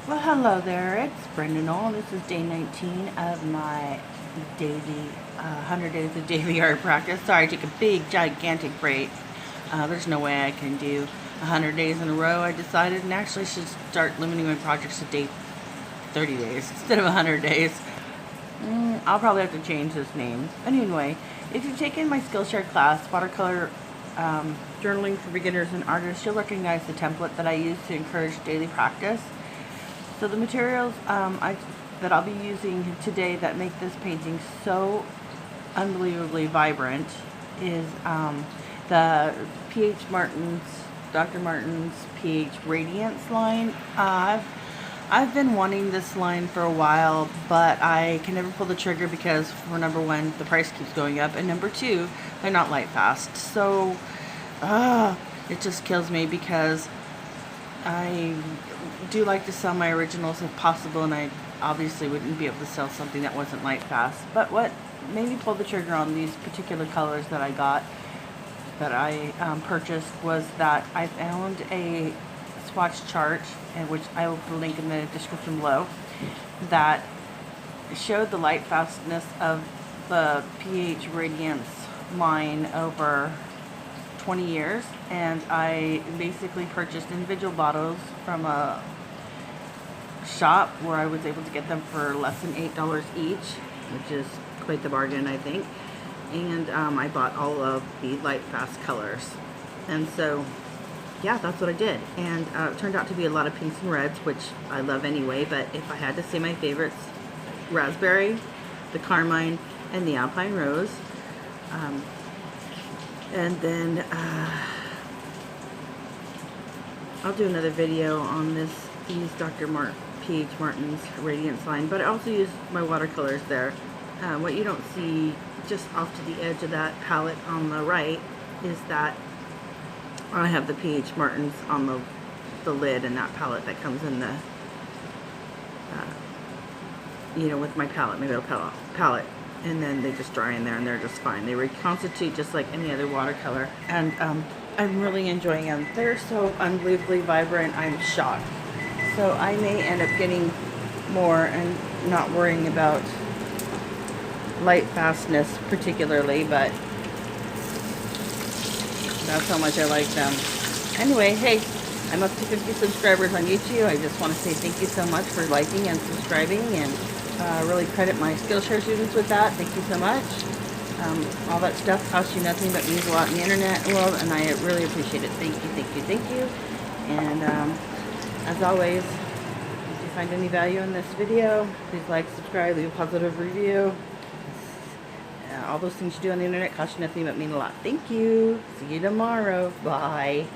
Well, hello there, it's Brenda Knoll. This is day 19 of my daily 100 days of daily art practice. Sorry, I took a big, gigantic break. There's no way I can do 100 days in a row. I decided and actually should start limiting my projects to 30 days instead of 100 days. I'll probably have to change this name. Anyway, if you've taken my Skillshare class, watercolor journaling for beginners and artists, you'll recognize the template that I use to encourage daily practice. So the materials that I'll be using today that make this painting so unbelievably vibrant is the Dr. Martin's pH Radiance line. I've been wanting this line for a while, but I can never pull the trigger because, for number one, the price keeps going up, and number two, they're not light fast. So it just kills me because I do like to sell my originals if possible, and I obviously wouldn't be able to sell something that wasn't light fast. But what made me pull the trigger on these particular colors that I purchased was that I found a swatch chart, which I will put a link in the description below, that showed the light fastness of the pH Radiance line over 20 years, and I basically purchased individual bottles from a shop where I was able to get them for less than $8 each, which is quite the bargain, I think. And I bought all of the light fast colors, and so yeah, that's what I did. And it turned out to be a lot of pinks and reds, which I love anyway, but if I had to say my favorites, raspberry, the carmine, and the alpine rose. And then I'll do another video on these P.H. Martin's Radiance line, but I also use my watercolors there. What you don't see just off to the edge of that palette on the right is that I have the P.H. Martin's on the lid and that palette that comes in the, with my palette, my little palette. And then they just dry in there and they're just fine. They reconstitute just like any other watercolor. And I'm really enjoying them. They're so unbelievably vibrant, I'm shocked. So I may end up getting more and not worrying about light fastness particularly, but that's how much I like them. Anyway, hey, I'm up to 50 subscribers on YouTube. I just want to say thank you so much for liking and subscribing, and really credit my Skillshare students with that. Thank you so much. All that stuff costs you nothing but means a lot in the internet world, and I really appreciate it. Thank you, thank you, thank you. And as always, if you find any value in this video, please like, subscribe, leave a positive review. All those things you do on the internet cost you nothing but mean a lot. Thank you. See you tomorrow. Bye.